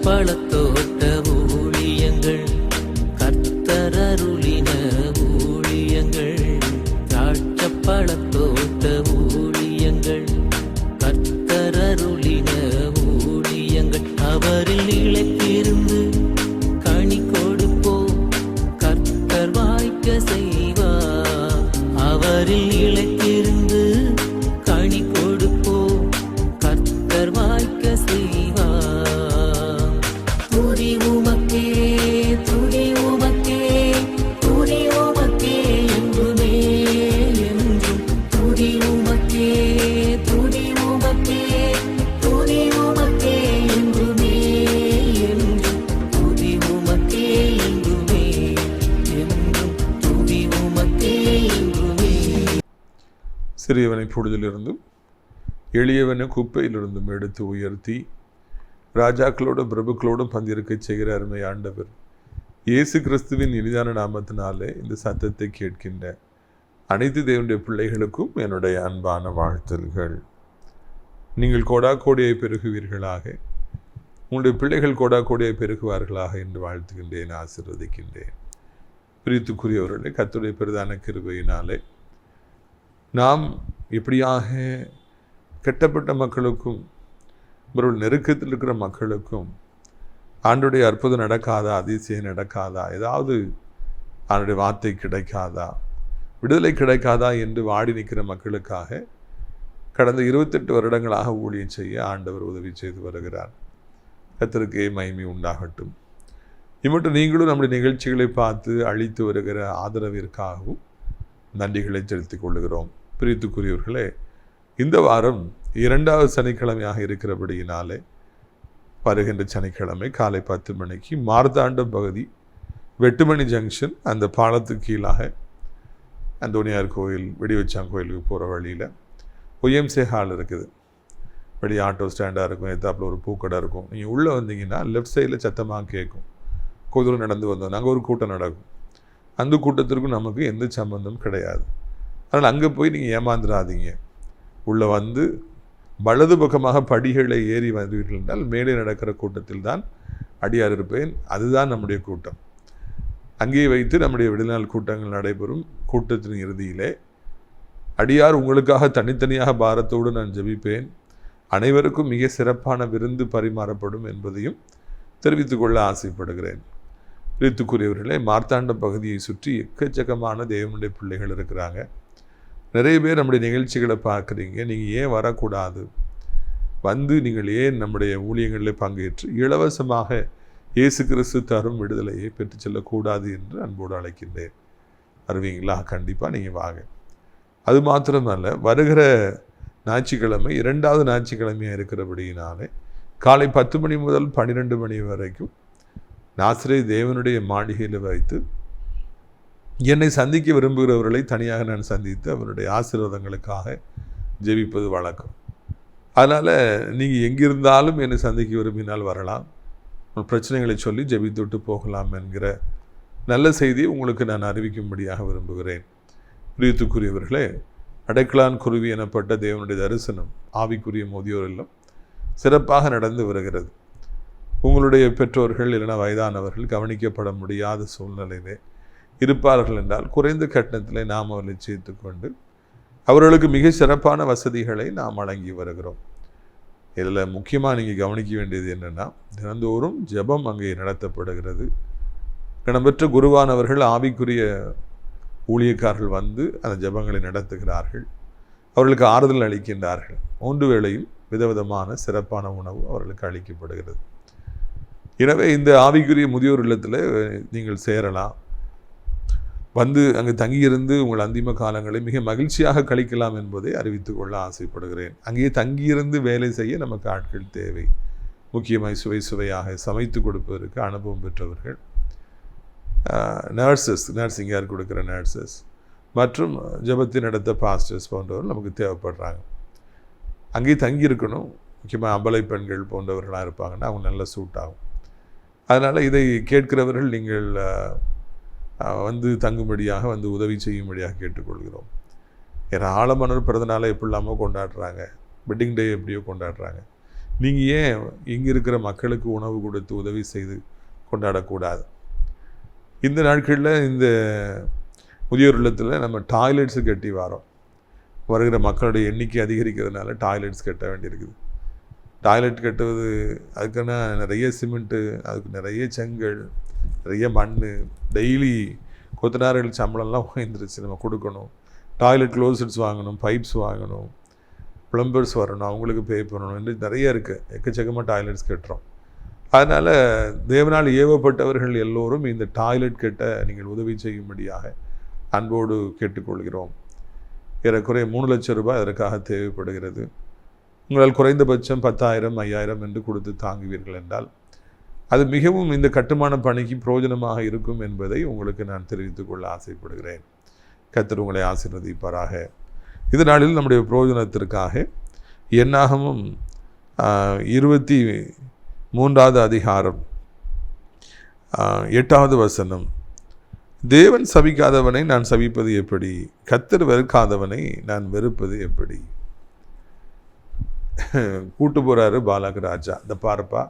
பழத்தோட்ட ஊழியங்கள், கர்த்தரருளின ஊழியங்கள். திராட்சை பழத்தோட்ட ஊழியங்கள், கர்த்தரருளின ஊழியங்கள். அவரில் இழைத்திருந்து கனி கொடுப்போம், கர்த்தர் வாய்க்க செய்வார். அவரில் இழைத்திருந்து கனி கொடுப்போம், கர்த்தர் வாய்க்க செய்வார். துதி உமக்கே, துதி உமக்கே, துதி உமக்கே என்றுமே என்றும். துதி உமக்கே, துதி உமக்கே, துதி உமக்கே என்றுமே என்றும். துதி உமக்கே என்றுமே என்றும். துதி உமக்கே என்றுமே. சிறியவனை பொழுதிலிருந்தும் எளியவனை குப்பையிலிருந்தும் எடுத்து உயர்த்தி ராஜாக்களோடும் பிரபுக்களோடும் பந்திருக்க செய்கிற அருமை ஆண்டவர் இயேசு கிறிஸ்துவின் இனிதான நாமத்தினாலே இந்த சத்தத்தை கேட்கின்ற அனைத்து தேவனுடைய பிள்ளைகளுக்கும் என்னுடைய அன்பான வாழ்த்தல்கள். நீங்கள் கோடாக்கோடியை பெருகுவீர்களாக, உங்களுடைய பிள்ளைகள் கோடாக்கோடியை பெருகுவார்களாக என்று வாழ்த்துகின்றேன், ஆசீர்வதிக்கின்றேன். பிரித்துக்குரியவர்களே, கர்த்தருடைய பிரதான கிருபையினாலே நாம் இப்படியாக கெட்டப்பட்ட மக்களுக்கும் இவர்கள் நெருக்கத்தில் இருக்கிற மக்களுக்கும் ஆண்டுடைய அற்புதம் நடக்காதா, அதிசயம் நடக்காதா, ஏதாவது ஆண்டுடைய வார்த்தை கிடைக்காதா, விடுதலை கிடைக்காதா என்று வாடி நிற்கிற மக்களுக்காக கடந்த 28 வருடங்களாக ஊழியம் செய்ய ஆண்டவர் உதவி செய்து வருகிறார். கர்த்தருக்கே மகிமை உண்டாகட்டும். இம்மட்டும் நீங்களும் நம்முடைய நிகழ்ச்சிகளை பார்த்து அளித்து வருகிற ஆதரவிற்காகவும் நன்றிகளை செலுத்திக் கொள்கிறோம். பிரித்துக்குரியவர்களே, இந்த வாரம் 2வது சனிக்கிழமையாக இருக்கிறபடியினாலே வருகின்ற சனிக்கிழமை காலை 10 மணிக்கு மார்த்தாண்டம் பகுதி வெட்டுமணி ஜங்ஷன் அந்த பாலத்துக்கு கீழாக அந்தோனியார் கோயில், வெடிவச்சான் கோயிலுக்கு போகிற வழியில் ஒய்எம்சே ஹால் இருக்குது. வெளியே ஆட்டோ ஸ்டாண்டாக இருக்கும், எத்தாப்பில் ஒரு பூக்கடை இருக்கும். நீங்கள் உள்ளே வந்தீங்கன்னா லெஃப்ட் சைடில் சத்தமாக கேட்கும். கொஞ்சம் நடந்து வந்தோம், அங்கே ஒரு கூட்டம் நடக்கும். அந்த கூட்டத்திற்கும் நமக்கு எந்த சம்பந்தம் கிடையாது. அதனால் அங்கே போய் நீங்கள் ஏமாந்துடாதீங்க. உள்ளே வந்து வலது பக்கமாக படிகளை ஏறி வருவீர்கள் என்றால் மேலே நடக்கிற கூட்டத்தில் தான் அடியார் இருப்பேன். அதுதான் நம்முடைய கூட்டம். அங்கேயே வைத்து நம்முடைய விடுநாள் கூட்டங்கள் நடைபெறும். கூட்டத்தின் இறுதியிலே அடியார் உங்களுக்காக தனித்தனியாக பாரத்தோடு நான் ஜெபிப்பேன். அனைவருக்கும் மிக சிறப்பான விருந்து பரிமாறப்படும் என்பதையும் தெரிவித்துக்கொள்ள ஆசைப்படுகிறேன். பிரித்துக்குரியவர்களே, மார்த்தாண்டம் பகுதியை சுற்றி எக்கச்சக்கமான தேவனுடைய பிள்ளைகள் இருக்கிறாங்க. நிறைய பேர் நம்முடைய நிகழ்ச்சிகளை பார்க்குறீங்க. நீங்கள் ஏன் வரக்கூடாது? வந்து நீங்கள் ஏன் நம்முடைய ஊழியங்களில் பங்கேற்று இலவசமாக இயேசு கிறிஸ்து தரும் விடுதலையை பெற்று செல்லக்கூடாது என்று அன்போடு அழைக்கின்றேன். வருவீங்களா? கண்டிப்பாக நீங்கள் வாங்க. அது மாத்திரமல்ல, வருகிற ஞாயிற்றுக்கிழமை 2வது ஞாயிற்றுக்கிழமையாக இருக்கிறபடியினாலே காலை 10 மணி முதல் 12 மணி வரைக்கும் நாசரே தேவனுடைய மாளிகையில் வைத்து என்னை சந்திக்க விரும்புகிறவர்களை தனியாக நான் சந்தித்து அவருடைய ஆசீர்வாதங்களுக்காக ஜெபிப்பது வழக்கம். அதனால் நீங்கள் எங்கிருந்தாலும் என்னை சந்திக்க விரும்பினால் வரலாம், பிரச்சனைகளை சொல்லி ஜெபித்துவிட்டு போகலாம் என்கிற நல்ல செய்தியை உங்களுக்கு நான் அறிவிக்கும்படியாக விரும்புகிறேன். பிரியத்துக்குரியவர்களே, அடைக்கலான் குருவி எனப்பட்ட தேவனுடைய தரிசனம் ஆவிக்குரிய முதியோர் இல்லம் சிறப்பாக நடந்து வருகிறது. உங்களுடைய பெற்றோர்கள் இல்லைனா வயதானவர்கள் கவனிக்கப்பட முடியாத சூழ்நிலையிலே இருப்பார்கள் என்றால் குறைந்த கட்டணத்தில் நாம் அவர்களை சேர்த்து கொண்டு அவர்களுக்கு மிக சிறப்பான வசதிகளை நாம் வழங்கி வருகிறோம். இதில் முக்கியமாக நீங்கள் கவனிக்க வேண்டியது என்னென்னா, தினந்தோறும் ஜெபம் அங்கே நடத்தப்படுகிறது. இடம்பெற்ற குருவானவர்கள் ஆவிக்குரிய ஊழியக்காரர்கள் வந்து அந்த ஜெபங்களை நடத்துகிறார்கள். அவர்களுக்கு ஆறுதல் அளிக்கின்றார்கள். 3 வேளையும் விதவிதமான சிறப்பான உணவு அவர்களுக்கு அளிக்கப்படுகிறது. எனவே இந்த ஆவிக்குரிய முதியோர் இல்லத்தில் நீங்கள் சேரலாம். வந்து அங்கு தங்கியிருந்து உங்கள் அந்திம காலங்களை மிக மகிழ்ச்சியாக கழிக்கலாம் என்பதை அறிவித்துக் கொள்ள ஆசைப்படுகிறேன். அங்கேயே தங்கியிருந்து வேலை செய்ய நமக்கு ஆட்கள் தேவை. முக்கியமாக சுவையாக சமைத்து கொடுப்பதற்கு அனுபவம் பெற்றவர்கள், நர்சிங்காக கொடுக்குற நர்சஸ் மற்றும் ஜெபத்தை நடத்த பாஸ்டர்ஸ் போன்றவர்கள் நமக்கு தேவைப்படுறாங்க. அங்கேயே தங்கியிருக்கணும். முக்கியமாக அபலை பெண்கள் போன்றவர்களாக இருப்பாங்கன்னா அவங்க நல்ல சூட் ஆகும். அதனால் இதை கேட்கிறவர்கள் நீங்கள் வந்து தங்கும்படியாக, வந்து உதவி செய்யும்படியாக கேட்டுக்கொள்கிறோம். ஏராளமானவர் பிறந்தநாளை எப்படி இல்லாமல் கொண்டாடுறாங்க, வெட்டிங் டே எப்படியோ கொண்டாடுறாங்க. நீங்கள் ஏன் இங்கே இருக்கிற மக்களுக்கு உணவு கொடுத்து உதவி செய்து கொண்டாடக்கூடாது? இந்த நாட்களில் இந்த முதியோர் இல்லத்தில் நம்ம டாய்லெட்ஸு கட்டி வரோம். வருகிற மக்களுடைய எண்ணிக்கை அதிகரிக்கிறதுனால டாய்லெட்ஸ் கட்ட வேண்டியிருக்குது. டாய்லெட் கட்டுவது அதுக்கான நிறைய சிமெண்ட்டு, அதுக்கு நிறைய செங்கல், நிறைய மண், டெய்லி கொத்தனார்கள் சம்பளம்லாம் உயர்ந்துருச்சு, நம்ம கொடுக்கணும். டாய்லெட் க்ளோசட்ஸ் வாங்கணும், பைப்ஸ் வாங்கணும், ப்ளம்பர்ஸ் வரணும், அவங்களுக்கு பே பண்ணணும் என்று நிறைய இருக்குது. எக்கச்சக்கமாக டாய்லெட்ஸ் கட்டுறோம். அதனால் தேவனால் ஏவப்பட்டவர்கள் எல்லோரும் இந்த டாய்லெட் கட்ட நீங்கள் உதவி செய்யும்படியாக அன்போடு கேட்டுக்கொள்கிறோம். ஏறக்குறைய 3 லட்சம் ரூபாய் அதற்காக தேவைப்படுகிறது. உங்களால் குறைந்தபட்சம் 10,000 5,000 என்று கொடுத்து தாங்குவீர்கள் என்றால் அது மிகவும் இந்த கட்டுமான பணிக்கு பிரயோஜனமாக இருக்கும் என்பதை உங்களுக்கு நான் தெரிவித்துக் கொள்ள ஆசைப்படுகிறேன். கர்த்தர் உங்களை ஆசீர்வதிப்பாராக. இது நாளில் நம்முடைய பிரயோஜனத்திற்காக என்னாகமம் 23வது அதிகாரம் 8வது வசனம், தேவன் சபிக்காதவனை நான் சபிப்பது எப்படி? கர்த்தர் வெறுக்காதவனை நான் வெறுப்பது எப்படி? கூட்டு போகிறாரு பாலாக் ராஜா. இந்த பாருப்பா,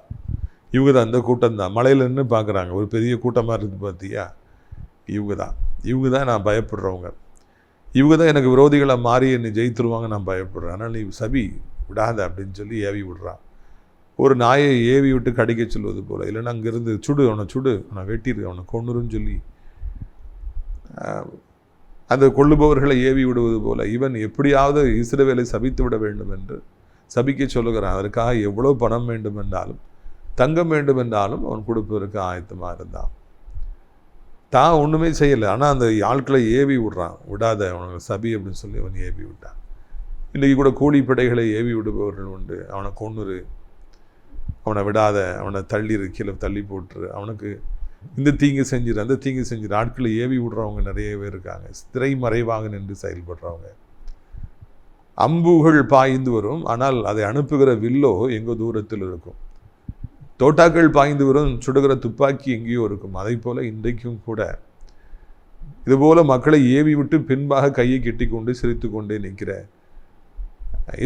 இவங்க தான், இந்த கூட்டம் தான். மலையில் நின்று பார்க்குறாங்க, ஒரு பெரிய கூட்டமாக இருக்குது பார்த்தியா, இவங்க தான் நான் பயப்படுறவங்க, இவங்க தான் எனக்கு விரோதிகளை மாறி என்னை ஜெயித்துருவாங்க, நான் பயப்படுறேன், ஆனால் நீ சபி விடாத அப்படின்னு சொல்லி ஏவி விடுறான். ஒரு நாயை ஏவி விட்டு கடிக்க சொல்வது போல், இல்லைன்னா அங்கேருந்து அவனை சுடு, அவனை வெட்டிடு, அவனை கொன்னுருன்னு சொல்லி அந்த கொள்ளுபவர்களை ஏவி விடுவது போல இவன் எப்படியாவது இஸ்ரவேலை சபித்து விட வேண்டும் என்று சபிக்க சொல்லுகிறான். அதற்காக எவ்வளோ பணம் வேண்டும் என்றாலும் தங்கம் வேண்டும் என்றாலும் அவன் கொடுப்பதற்கு ஆயத்தமாக இருந்தான். தான் ஒன்றுமே செய்யலை, ஆனால் அந்த ஆட்களை ஏவி விடுறான். விடாத, அவனை சபி அப்படின்னு சொல்லி அவன் ஏவி விட்டான். இன்றைக்கி கூட கூலிப்படைகளை ஏவி விடுபவர்கள் உண்டு. அவனை கொன்னுரு, அவனை விடாத, அவனை தள்ளிரு, கீழே தள்ளி போட்டுரு, அவனுக்கு இந்த தீங்கு செஞ்சிரு, அந்த தீங்கு செஞ்சிரு. ஆட்களை ஏவி விடுறவங்க நிறைய பேர் இருக்காங்க. திரை மறைவாக நின்று செயல்படுறவங்க. அம்புகள் பாய்ந்து வரும், ஆனால் அதை அனுப்புகிற வில்லோ எங்கோ தூரத்தில் இருக்கும். தோட்டாக்கள் பாய்ந்து வரும், சுடுகிற துப்பாக்கி எங்கேயோ இருக்கும். அதை போல இன்றைக்கும் கூட இதுபோல மக்களை ஏவி விட்டு பின்பாக கையை கெட்டி கொண்டு சிரித்து கொண்டே நிற்கிற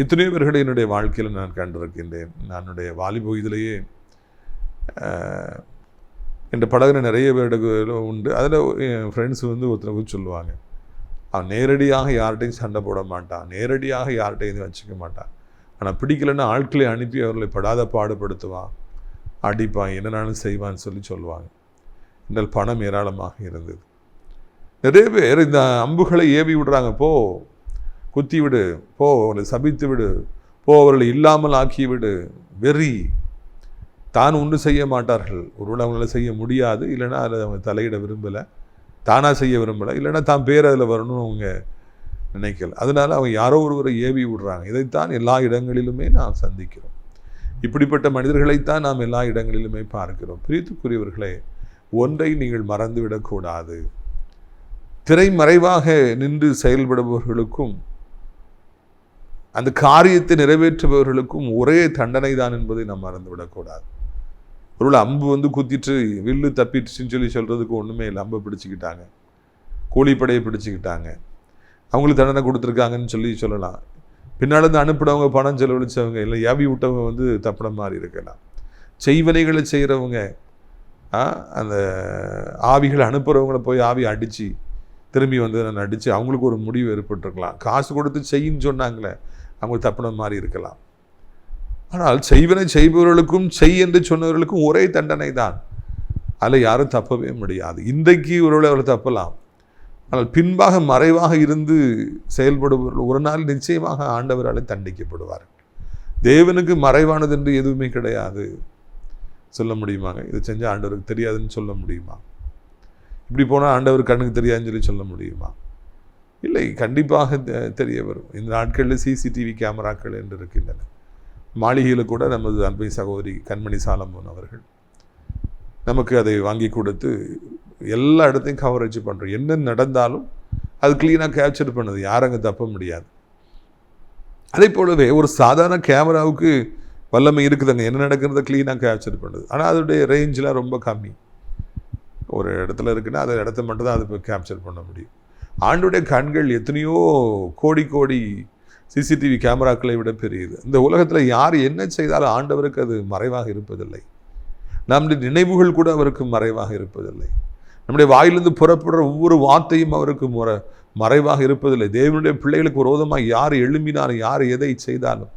எத்தனையோ பேர்களை என்னுடைய வாழ்க்கையில் நான் கண்டிருக்கின்றேன். என்னுடைய வாலிப இதிலேயே என்ற பழகின நிறைய பேர்கள் உண்டு. அதில் என் ஃப்ரெண்ட்ஸ் ஒருத்தருக்கு சொல்லுவாங்க, அவன் நேரடியாக யார்கிட்டையும் சண்டை போட மாட்டான், நேரடியாக யார்கிட்டையும் வச்சுக்க மாட்டான், ஆனால் பிடிக்கலைன்னா ஆட்களை அனுப்பி அவர்களை படாத பாடுபடுத்துவான், அடிப்பான், என்னன்னாலும் செய்வான்னு சொல்லி சொல்லுவாங்க. என்றால் பணம் ஏராளமாக இருந்தது. நிறைய பேர் இந்த அம்புகளை ஏவி விடுறாங்க. போ, குத்தி விடு, போ, அவர்களை சபித்து விடு, போ, அவர்களை இல்லாமல் ஆக்கி விடு. வெறி. தான் ஒன்று செய்ய மாட்டார்கள். ஒருவேளை அவங்களால செய்ய முடியாது, இல்லைன்னா அதில் அவங்க தலையிட விரும்பலை, தானாக செய்ய விரும்பலை, இல்லைன்னா தான் பேர் அதில் வரணும்னு அவங்க நினைக்கல. அதனால அவங்க யாரோ ஒருவரை ஏவி விடுறாங்க. இதைத்தான் எல்லா இடங்களிலுமே நாம் சந்திக்கிறோம். இப்படிப்பட்ட மனிதர்களைத்தான் நாம் எல்லா இடங்களிலுமே பார்க்கிறோம். பிரியத்துக்குரியவர்களே, ஒன்றை நீங்கள் மறந்துவிடக்கூடாது. திரைமறைவாக நின்று செயல்படுபவர்களுக்கும் அந்த காரியத்தை நிறைவேற்றுபவர்களுக்கும் ஒரே தண்டனை தான் என்பதை நாம் மறந்துவிடக்கூடாது. ஒருவேளை அம்பு குத்திட்டு வில்லு தப்பிட்டுச்சுன்னு சொல்லி சொல்கிறதுக்கு ஒன்றுமே இல்லை. அம்பை பிடிச்சிக்கிட்டாங்க, கூலிப்படையை பிடிச்சிக்கிட்டாங்க, அவங்களுக்கு தண்டனை கொடுத்துருக்காங்கன்னு சொல்லி சொல்லலாம். பின்னாடி அனுப்பினவங்க, பணம் செலவழித்தவங்க, இல்லை ஏவி விட்டவங்க தப்பின மாதிரி இருக்கலாம். செய்வனைகளை செய்கிறவங்க, அந்த ஆவிகளை அனுப்புகிறவங்கள போய் ஆவி அடித்து திரும்பி நான் அடித்து அவங்களுக்கு ஒரு முடிவு ஏற்பட்டிருக்கலாம். காசு கொடுத்து செய்யின்னு சொன்னாங்களே, அவங்க தப்பின மாதிரி இருக்கலாம். ஆனால் செய்வனை செய்பவர்களுக்கும் செய் என்று சொன்னவர்களுக்கும் ஒரே தண்டனை தான். அதில் யாரும் தப்பவே முடியாது. இன்றைக்கு ஒருவேளை அவர் தப்பலாம், ஆனால் பின்பாக மறைவாக இருந்து செயல்படுபவர்கள் ஒரு நாள் நிச்சயமாக ஆண்டவரால் தண்டிக்கப்படுவார்கள். தேவனுக்கு மறைவானது என்று எதுவுமே கிடையாது. சொல்ல முடியுமாங்க? இதை செஞ்சால் ஆண்டவருக்கு தெரியாதுன்னு சொல்ல முடியுமா? இப்படி போனால் ஆண்டவர் கண்ணுக்கு தெரியாதுன்னு சொல்லி சொல்ல முடியுமா? இல்லை, கண்டிப்பாக தெரிய வரும். இந்த நாட்களில் சிசிடிவி கேமராக்கள் என்று இருக்கின்றன. மாளிகையில் கூட நமது அன்பை சகோதரி கண்மணி சாலமோன் அவர்கள் நமக்கு அதை வாங்கி கொடுத்து எல்லா இடத்தையும் கவரேஜ் பண்ணுறோம். என்ன நடந்தாலும் அது கிளீனாக கேப்சர் பண்ணுது, யாரும் அங்கே தப்ப முடியாது. அதே போலவே ஒரு சாதாரண கேமராவுக்கு வல்லமை இருக்குதுங்க, என்ன நடக்கிறத கிளீனாக கேப்சர் பண்ணுது. ஆனால் அதோடைய ரேஞ்செலாம் ரொம்ப கம்மி. ஒரு இடத்துல இருக்குன்னா அந்த இடத்த மட்டும் தான் அது கேப்சர் பண்ண முடியும். ஆண்டுடைய கண்கள் எத்தனையோ கோடி கோடி சிசிடிவி கேமராக்களை விட பெரியது. இந்த உலகத்தில் யார் என்ன செய்தாலும் ஆண்டவருக்கு அது மறைவாக இருப்பதில்லை. நம்முடைய நினைவுகள் கூட அவருக்கு மறைவாக இருப்பதில்லை. நம்முடைய வாயிலிருந்து புறப்படுற ஒவ்வொரு வார்த்தையும் அவருக்கு மறைவாக இருப்பதில்லை. தேவனுடைய பிள்ளைகளுக்கு விரோதமாக யார் எழும்பினாலும், யார் எதை செய்தாலும்,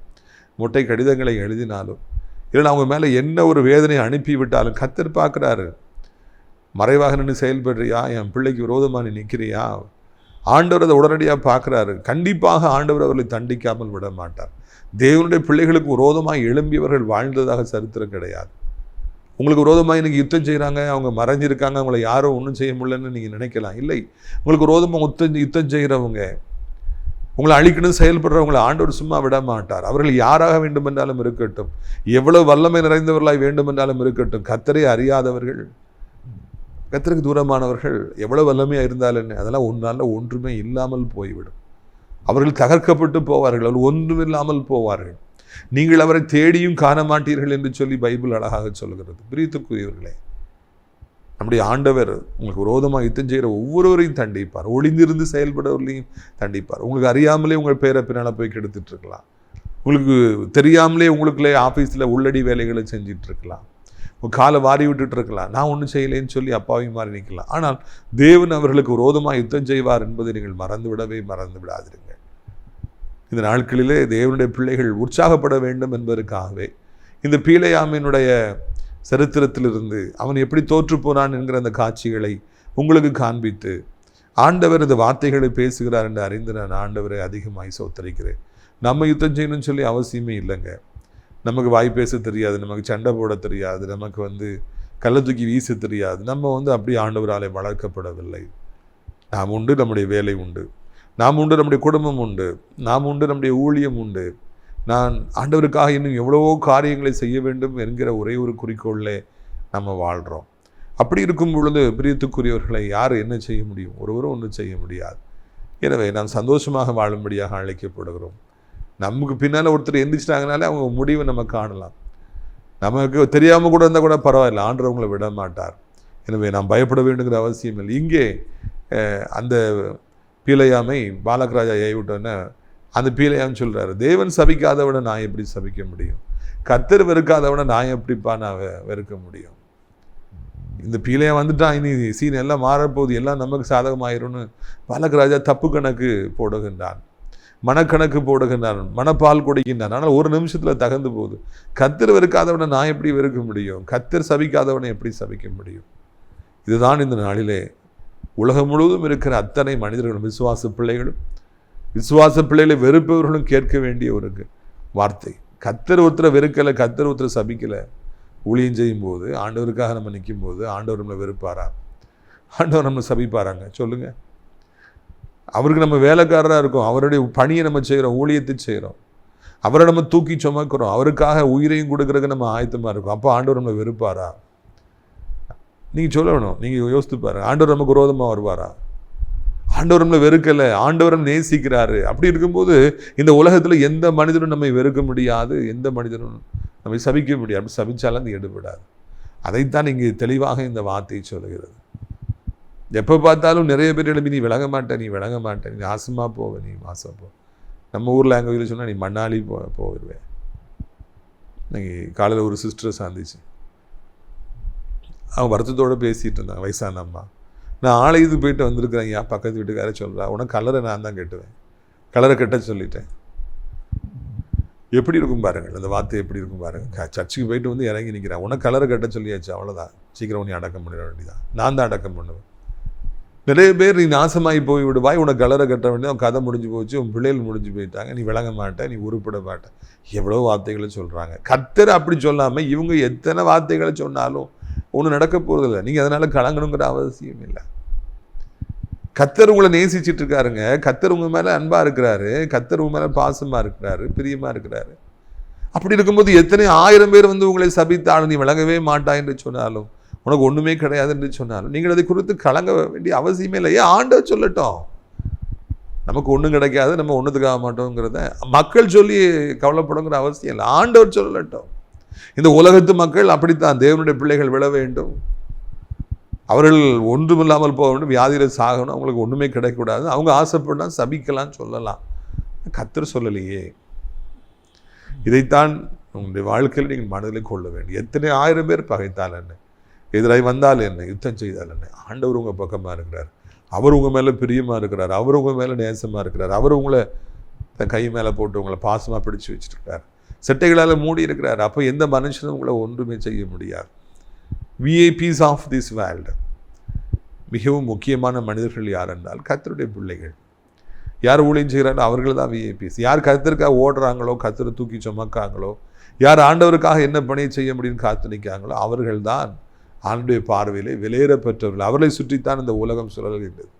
மொட்டை கடிதங்களை எழுதினாலும், இல்லைன்னா அவங்க மேலே என்ன ஒரு வேதனை அனுப்பிவிட்டாலும் கர்த்தர் பார்க்குறாரு. மறைவாக நின்று செயல்படுறியா, என் பிள்ளைக்கு விரோதமாக நீ நிற்கிறியா, ஆண்டவர் அதை உடனடியாக பார்க்குறாரு. கண்டிப்பாக ஆண்டவர் அவர்களை தண்டிக்காமல் விட மாட்டார். தேவனுடைய பிள்ளைகளுக்கு விரோதமாக எழும்பியவர்கள் வாழ்ந்ததாக சரித்திரம் கிடையாது. உங்களுக்கு விரோதமாக இன்றைக்கி யுத்தம் செய்கிறாங்க, அவங்க மறைஞ்சிருக்காங்க, அவங்கள யாரும் ஒன்றும் செய்ய முடியலன்னு நீங்கள் நினைக்கலாம். இல்லை, உங்களுக்கு விரோதமாக யுத்தம் செய்கிறவங்க, உங்களை அழிக்கணும் செயல்படுறவங்களை ஆண்டவர் சும்மா விட மாட்டார். அவர்கள் யாராக வேண்டுமென்றாலும் இருக்கட்டும், எவ்வளவு வல்லமை நிறைந்தவர்களாய் வேண்டுமென்றாலும் இருக்கட்டும், கர்த்தரை அறியாதவர்கள், கர்த்தருக்கு தூரமானவர்கள் எவ்வளவு வல்லமையாக இருந்தாலும் என்ன, அதெல்லாம் ஒன்றால் ஒன்றுமே இல்லாமல் போய்விடும். அவர்கள் தகர்க்கப்பட்டு போவார்கள், அவர்கள் ஒன்றுமில்லாமல் போவார்கள். நீங்கள் அவரை தேடியும் காண மாட்டீர்கள் என்று சொல்லி பைபிள் அழகாக சொல்கிறது. பிரியத்துக்குரியவர்களே, நம்முடைய ஆண்டவர் உங்களுக்கு விரோதமாக யுத்தம் செய்கிற ஒவ்வொருவரையும் தண்டிப்பார். ஒளிந்திருந்து செயல்படுறவர்களையும் தண்டிப்பார். உங்களுக்கு அறியாமலே உங்கள் பேரை பின்னால் போய் கெடுத்துட்டு இருக்கலாம். உங்களுக்கு தெரியாமலே உங்களுக்குள்ளே ஆஃபீஸில் உள்ளடி வேலைகளை செஞ்சிட்டு இருக்கலாம். உங்கள் காலை வாரி விட்டுட்டு இருக்கலாம். நான் ஒன்றும் செய்யலேன்னு சொல்லி அப்பாவையும் மாறி நிற்கலாம். ஆனால் தேவன் அவர்களுக்கு விரோதமாக யுத்தம் செய்வார் என்பதை நீங்கள் மறந்து விடாதிருங்கள். இந்த நாட்களிலே தேவனுடைய பிள்ளைகள் உற்சாகப்பட வேண்டும் என்பதற்காகவே இந்த பீலேயாமினுடைய சரித்திரத்திலிருந்து அவன் எப்படி தோற்று போனான் என்கிற அந்த காட்சிகளை உங்களுக்கு காண்பித்து ஆண்டவர் இந்த வார்த்தைகளை பேசுகிறார் என்று அறிந்து நான் ஆண்டவரை அதிகமாய் சோத்தரிக்கிறேன். நம்ம யுத்தம் செய்யணும்னு சொல்லி அவசியமே இல்லைங்க. நமக்கு வாய் பேச தெரியாது, நமக்கு சண்டை போட தெரியாது, நமக்கு கள்ள தூக்கி வீச தெரியாது. நம்ம அப்படி ஆண்டவராலே வளர்க்கப்படவில்லை. நாம் உண்டு, நம்முடைய வேலை உண்டு, நாம் உண்டு, நம்முடைய குடும்பம் உண்டு, நாம் உண்டு, நம்முடைய ஊழியம் உண்டு. நான் ஆண்டவருக்காக இன்னும் எவ்வளவோ காரியங்களை செய்ய வேண்டும் என்கிற ஒரே ஒரு குறிக்கோளில் நம்ம வாழ்கிறோம். அப்படி இருக்கும் பொழுது பிரியத்துக்குரியவர்களை யார் என்ன செய்ய முடியும்? ஒருவரும் ஒன்றும் செய்ய முடியாது. எனவே நாம் சந்தோஷமாக வாழும்படியாக அழைக்கப்படுகிறோம். நமக்கு பின்னால் ஒருத்தர் எந்திரிச்சிட்டாங்கனாலே அவங்க முடிவை நம்ம காணலாம். நமக்கு தெரியாமல் கூட இருந்தால் கூட பரவாயில்லை, ஆண்டவங்களை விட மாட்டார். எனவே நாம் பயப்பட வேண்டுங்கிற அவசியம் இல்லை. இங்கே அந்த பீலேயாமை பாலகராஜா ஏவிட்டோன்னே அந்த பீலேயாம் சொல்கிறாரு, தேவன் சபிக்காதவனை நான் எப்படி சபிக்க முடியும்? கர்த்தர் வெறுக்காதவனை நான் எப்படிப்பா நான் வெறுக்க முடியும்? இந்த பீலேயாம் வந்துட்டான், இனி சீன் எல்லாம் மாறப்போகுது, எல்லாம் நமக்கு சாதகமாயிரும்னு பாலகராஜா தப்பு கணக்கு போடுகின்றான், மனக்கணக்கு போடுகின்றான், மனப்பால் கொடுக்கின்றான். ஆனால் ஒரு நிமிஷத்தில் தகர்ந்து போகுது. கர்த்தர் வெறுக்காதவனை நான் எப்படி வெறுக்க முடியும்? கர்த்தர் சபிக்காதவனை எப்படி சபிக்க முடியும்? இதுதான் இந்த நாளிலே உலகம் முழுவதும் இருக்கிற அத்தனை மனிதர்களும், விசுவாச பிள்ளைகளை வெறுப்பவர்களும் கேட்க வேண்டிய ஒரு வார்த்தை. கர்த்தர் ஒருத்தரை வெறுக்கலை, கர்த்தர் ஒருத்தரை சபிக்கலை. ஊழியம் செய்யும் போது, ஆண்டவருக்காக நம்ம நிற்கும் போது ஆண்டவர் நம்மளை வெறுப்பாரா? ஆண்டவர் நம்மளை சபிப்பாராங்க? சொல்லுங்கள். அவருக்கு நம்ம வேலைக்காரராக இருக்கோம், அவருடைய பணியை நம்ம செய்கிறோம், ஊழியத்தை செய்கிறோம், அவரை நம்ம தூக்கி சுமக்கிறோம், அவருக்காக உயிரையும் கொடுக்குறதுக்கு நம்ம ஆயத்தமாக இருக்கோம். அப்போ ஆண்டவர் நம்மளை வெறுப்பாரா? நீங்கள் சொல்ல வேணும். நீங்கள் யோசித்து பாருங்கள். ஆண்டவர் நமக்கு விரோதமாக வருவாரா? ஆண்டவர் நம்மளை வெறுக்கலை, ஆண்டவர் நம்ம நேசிக்கிறாரு. அப்படி இருக்கும்போது இந்த உலகத்தில் எந்த மனிதனும் நம்மை வெறுக்க முடியாது, எந்த மனிதனும் நம்மை சபிக்க முடியாது. அப்படி சபிச்சாலும் அது எடுபடாது. அதைத்தான் இங்கே தெளிவாக இந்த வார்த்தை சொல்லுகிறது. எப்போ பார்த்தாலும் நிறைய பேர் எழுப்பி நீ விளங்க மாட்டேன், நீ நாசமாக போவ, நீ மாசம் போ. நம்ம ஊர் லாங்குவேஜில் சொன்னால் நீ மண்ணாளி போயிடுவேன். இன்னைக்கு காலையில் ஒரு சிஸ்டரை சந்திச்சு அவங்க வருத்தத்தோடு பேசிகிட்டு இருந்தாங்க, வயசான அம்மா. நான் ஆலயத்துக்கு போயிட்டு வந்திருக்கிறேன், ஏன் பக்கத்து வீட்டுக்கார சொல்கிறா, உனக்கு கலரை நான் தான் கட்டுவேன், கலரை கட்ட சொல்லிட்டேன். எப்படி இருக்கும் பாருங்கள், அந்த வார்த்தை எப்படி இருக்கும் பாருங்கள். சர்ச்சுக்கு போயிட்டு இறங்கி நிற்கிறேன், உனக்கு கலரை கட்ட சொல்லியாச்சு, அவ்வளோதான், சீக்கிரம் நீ அடக்கம் பண்ணிட வேண்டியதான், நான் தான் அடக்கம் பண்ணுவேன். நிறைய பேர் நீ நாசமாகி போய் விடுவாய், உனக்கு கலரை கட்ட வேண்டியது, உன் கதை முடிஞ்சு போச்சு, உன் பிள்ளைகள் முடிஞ்சு போயிட்டாங்க, நீ விளங்க மாட்டேன், நீ உருப்பட மாட்டேன், எவ்வளோ வார்த்தைகளை சொல்கிறாங்க. கர்த்தர் அப்படி சொல்லாமல் இவங்க எத்தனை வார்த்தைகளை சொன்னாலும் ஒன்றும் நடக்க போகிறதில்ல. நீங்கள் அதனால் கலங்கணுங்கிற அவசியம் இல்லை. கர்த்தர் உங்களை நேசிச்சுட்டு இருக்காருங்க. கர்த்தர் உங்கள் மேலே அன்பாக இருக்கிறாரு, கர்த்தர் உங்கள் மேலே பாசமாக இருக்கிறாரு, பிரியமாக இருக்கிறாரு. அப்படி இருக்கும்போது எத்தனை 1000 பேர் உங்களை சபித்தாலும் நீ விளங்கவே மாட்டாய் என்று சொன்னாலும், உனக்கு ஒன்றுமே கிடையாது என்று சொன்னாலும் நீங்கள் அதை குறித்து கலங்க வேண்டிய அவசியமே இல்லை. ஏன் ஆண்டவர் சொல்லட்டும், நமக்கு ஒன்றும் கிடைக்காது, நம்ம ஒன்றுத்துக்காக மாட்டோங்கிறத மக்கள் சொல்லி கவலைப்படுங்கிற அவசியம் இல்லை. ஆண்டவர் சொல்லட்டும். இந்த உலகத்து மக்கள் அப்படித்தான், தேவனுடைய பிள்ளைகள் விழ வேண்டும், அவர்கள் ஒன்றுமில்லாமல் போக வேண்டும், வியாதியில் சாகணும், அவங்களுக்கு ஒன்றுமே கிடைக்கக்கூடாது, அவங்க ஆசைப்படலாம், சபிக்கலாம், சொல்லலாம். கர்த்தர் சொல்லலையே. இதைத்தான் உங்களுடைய வாழ்க்கையில் நீங்கள் மனதில் கொள்ள வேண்டும். எத்தனை 1000 பேர் பகைத்தால் என்ன, எதிராய் வந்தால் என்ன, யுத்தம் செய்தால் என்ன, ஆண்டவர் உங்கள் பக்கமாக இருக்கிறார். அவர் உங்கள் மேலே பிரியமாக இருக்கிறார். அவர் உங்கள் மேலே நேசமாக இருக்கிறார். அவர் உங்களை தன் கை மேலே போட்டு உங்களை பாசமாக பிடிச்சு வச்சுருக்கிறார். செட்டைகளால் மூடி இருக்கிறார். அப்போ எந்த மனுஷனும் உங்களை ஒன்றுமே செய்ய முடியாது. விஐபிஸ் ஆஃப் திஸ் வேர்ல்டு, மிகவும் முக்கியமான மனிதர்கள் யார் என்றால் கர்த்தருடைய பிள்ளைகள். யார் ஊழியம் செய்கிறாங்களோ அவர்கள் தான் விஐபிஸ். யார் கர்த்தருக்காக ஓடுறாங்களோ, கர்த்தரை தூக்கி சுமக்காங்களோ, யார் ஆண்டவருக்காக என்ன பணியை செய்ய முடியும்னு காத்து நிற்காங்களோ அவர்கள் தான் ஆண்டுடைய பார்வையிலே விலையேற பெற்றவர்கள். அவர்களை சுற்றித்தான் இந்த உலகம் சுழல்கின்றது.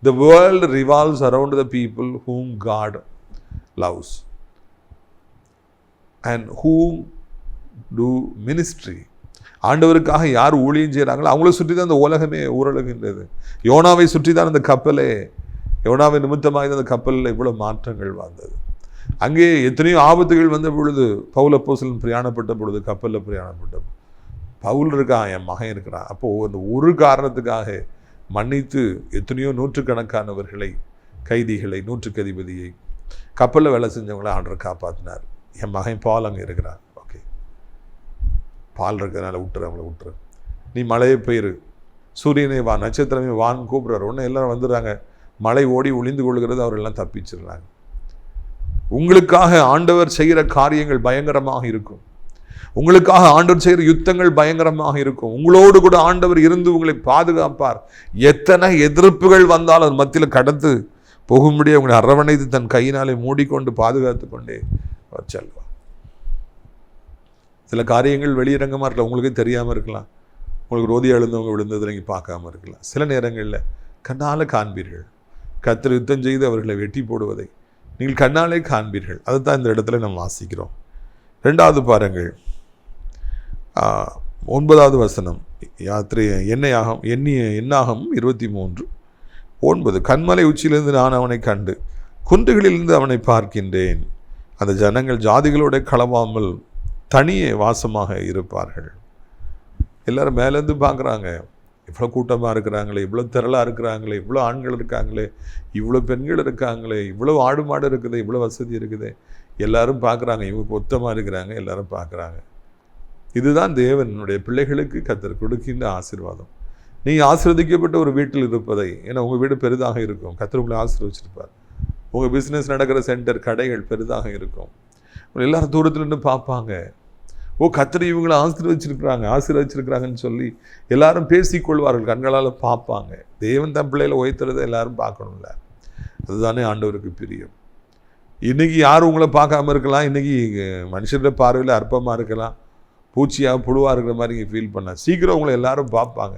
The world revolves around the people whom God loves and whom do ministry. ஆண்டவருக்காக யார் ஊழியம் செய்கிறாங்களோ அவங்கள சுற்றி தான் இந்த உலகமே ஊரழுகின்றது. யோனாவை சுற்றி தான் அந்த கப்பலே, யோனாவை நிமித்தமாக அந்த கப்பலில் இவ்வளோ மாற்றங்கள் வந்தது. அங்கே எத்தனையோ ஆபத்துகள் வந்த பொழுது பவுல் அப்போஸ்தலன் பிரயாணப்பட்ட பொழுது, கப்பலில் பிரயாணப்பட்ட பவுல் இருக்கான், என் மகன் இருக்கிறான். அப்போது அந்த ஒரு காரணத்துக்காக மன்னித்து எத்தனையோ நூற்றுக்கணக்கானவர்களை, கைதிகளை, நூற்றுக்கு அதிபதியை, கப்பலில் வேலை செஞ்சவங்கள ஆண்டவர் காப்பாற்றினார். என் மகன் பால் அங்கே இருக்கிறான், ஓகே பால் இருக்கிறதுனால விட்டுரு, அவங்கள விட்டுரு, நீ மழையை பெய்ரு, சூரியனை வா, நட்சத்திரமே வான்னு கூப்பிட்றாரு. ஒன்று எல்லோரும் வந்துடுறாங்க, மழை ஓடி ஒளிந்து கொள்கிறது, அவரெல்லாம் தப்பிச்சிடுறாங்க. உங்களுக்காக ஆண்டவர் செய்கிற காரியங்கள் பயங்கரமாக இருக்கும். உங்களுக்காக ஆண்டவர் செய்கிற யுத்தங்கள் பயங்கரமாக இருக்கும். உங்களோடு கூட ஆண்டவர் இருந்து உங்களை பாதுகாப்பார். எத்தனை எதிர்ப்புகள் வந்தாலும் மத்தியில் கடந்து போகும்படியே உங்களை அரவணைத்து தன் கையினாலே மூடிக்கொண்டு பாதுகாத்து கொண்டே அவர் செல்வார். சில காரியங்கள் வெளியரங்கமாக இருக்கலாம், உங்களுக்கே தெரியாமல் இருக்கலாம். உங்களுக்கு ரோதி எழுந்தவங்க விழுந்தது நீங்கள் பார்க்காம இருக்கலாம். சில நேரங்களில் கண்ணால் காண்பீர்கள். கர்த்தர் யுத்தம் செய்து அவர்களை வெட்டி போடுவதை நீங்கள் கண்ணாலே காண்பீர்கள். அதுதான் இந்த இடத்துல நம்ம வாசிக்கிறோம். 2வது பாருங்கள், 9வது வசனம், யாத்திரை எண்ணாகம் 23:9. கண்மலை உச்சியிலிருந்து நான் அவனை கண்டு குன்றுகளிலிருந்து அவனை பார்க்கின்றேன். அந்த ஜனங்கள் ஜாதிகளோட கலவாமல் தனியே வாசமாக இருப்பார்கள். எல்லாரும் மேலேருந்து பார்க்குறாங்க, இவ்வளோ கூட்டமாக இருக்கிறாங்களே, இவ்வளோ திரளாக இருக்கிறாங்களே, இவ்வளோ ஆண்கள் இருக்காங்களே, இவ்வளோ பெண்கள் இருக்காங்களே, இவ்வளோ ஆடு மாடு இருக்குது, இவ்வளோ வசதி இருக்குது, எல்லாரும் பார்க்குறாங்க. இவங்க மொத்தமாக இருக்கிறாங்க, எல்லாரும் பார்க்குறாங்க. இதுதான் தேவனுடைய பிள்ளைகளுக்கு கர்த்தர் கொடுக்கின்ற ஆசீர்வாதம். நீங்கள் ஆசீர்வதிக்கப்பட்ட ஒரு வீட்டில் இருப்பதை, ஏன்னா உங்கள் வீடு பெரிதாக இருக்கும், கர்த்தர் உங்களை ஆசீர்வதிச்சிருப்பார். உங்கள் பிஸ்னஸ் நடக்கிற சென்டர், கடைகள் பெரிதாக இருக்கும். எல்லாரும் தூரத்தில் நின்று பார்ப்பாங்க, ஓ கர்த்தர் இவங்களை ஆசீர்வதிச்சிருக்கிறாங்கன்னு சொல்லி எல்லாரும் பேசிக்கொள்வார்கள், கண்களால் பார்ப்பாங்க. தேவன் தன் பிள்ளைகளை உயர்த்துறதை எல்லாரும் பார்க்கணும்ல, அதுதானே ஆண்டவருக்கு பிரியம். இன்றைக்கி யாரும் உங்களை பார்க்காம இருக்கலாம், இன்றைக்கி மனுஷருடைய பார்வையில் அற்பமாக இருக்கலாம், பூச்சியாக புழுவாக இருக்கிற மாதிரி இங்கே ஃபீல் பண்ணலாம். சீக்கிரம் உங்களை எல்லாரும் பார்ப்பாங்க.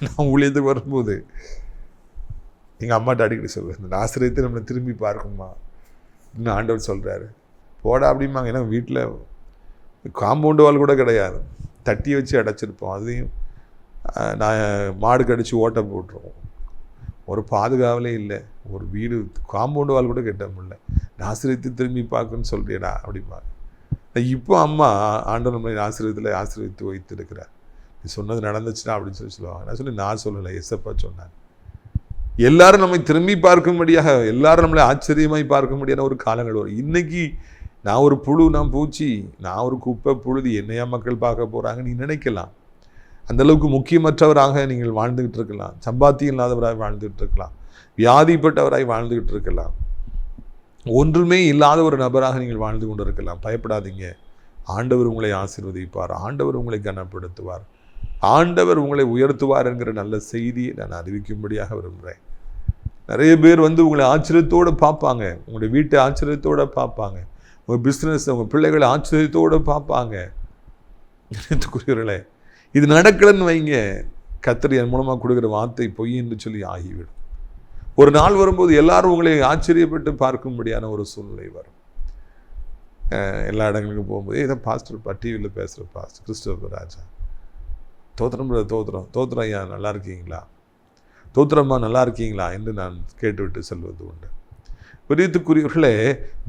நான் ஊழியத்துக்கு வரும்போது எங்கள் அம்மாட்ட அடிக்கடி சொல்லுவேன், இந்த ஆசிரியத்தை நம்மளை திரும்பி பார்க்குமா இன்னும் ஆண்டவர் சொல்கிறாரு, போடா அப்படிம்பாங்க. ஏன்னா வீட்டில் காம்பவுண்டு வால் கூட கிடையாது, தட்டி வச்சு அடைச்சிருப்போம். அதையும் நான் மாடு கடிச்சு ஓட்டை போட்டுருவோம். ஒரு பாதுகாவலே இல்லை, ஒரு வீடு காம்பவுண்டு வால் கூட கட்ட முடியல. ஆசிரியத்தை திரும்பி பார்க்குன்னு சொல்றியடா அப்படிம்பாங்க. இப்போ அம்மா ஆண்டவர் நம்மளை ஆசீர்வதித்து வைத்திருக்கிறார், நீ சொன்னது நடந்துச்சுன்னா அப்படின்னு சொல்லுவாங்க. நான் சொல்லலை, எஸ்எப்பா சொன்னாங்க. எல்லாரும் நம்மை திரும்பி பார்க்கும்படியாக, எல்லாரும் நம்மளை ஆச்சரியமாய் பார்க்கும்படியான ஒரு காலங்கள் வரும். இன்னைக்கு நான் ஒரு புழு, நான் பூச்சி, நான் ஒரு குப்பை புழுதி, என்னையா மக்கள் பார்க்க போகிறாங்க நீ நினைக்கலாம். அந்தளவுக்கு முக்கியமற்றவராக நீங்கள் வாழ்ந்துக்கிட்டு இருக்கலாம், சம்பாத்தியம் இல்லாதவராக வாழ்ந்துக்கிட்டு இருக்கலாம், வியாதிப்பட்டவராய் வாழ்ந்துக்கிட்டு இருக்கலாம், ஒன்றுமே இல்லாத ஒரு நபராக நீங்கள் வாழ்ந்து கொண்டு இருக்கலாம். பயப்படாதீங்க, ஆண்டவர் உங்களை ஆசீர்வதிப்பார், ஆண்டவர் உங்களை கனப்படுத்துவார், ஆண்டவர் உங்களை உயர்த்துவார் என்கிற நல்ல செய்தியை நான் அறிவிக்கும்படியாக விரும்புகிறேன். நிறைய பேர் உங்களை ஆச்சரியத்தோடு பார்ப்பாங்க, உங்களுடைய வீட்டை ஆச்சரியத்தோடு பார்ப்பாங்க, உங்கள் பிஸ்னஸ், உங்கள் பிள்ளைகளை ஆச்சரியத்தோடு பார்ப்பாங்க. குறியவர்களே, இது நடக்கலன்னு வைங்க, கர்த்தர் என் மூலமாக கொடுக்குற வார்த்தை பொய் என்று சொல்லி ஆகிவிடும். ஒரு நாள் வரும்போது எல்லாரும் உங்களை ஆச்சரியப்பட்டு பார்க்கும்படியான ஒரு சூழ்நிலை வரும். எல்லா இடங்களுக்கும் போகும்போது இதை பாஸ்டர் டிவியில் பேசுகிற பாஸ்டர் கிறிஸ்டோபர் ராஜா, தோத்திரம் தோத்திரம் ஐயா நல்லா இருக்கீங்களா, தோத்திரம்மா நல்லா இருக்கீங்களா என்று நான் கேட்டுவிட்டு செல்வது உண்டு. பிரியத்துக்குரியவர்களே,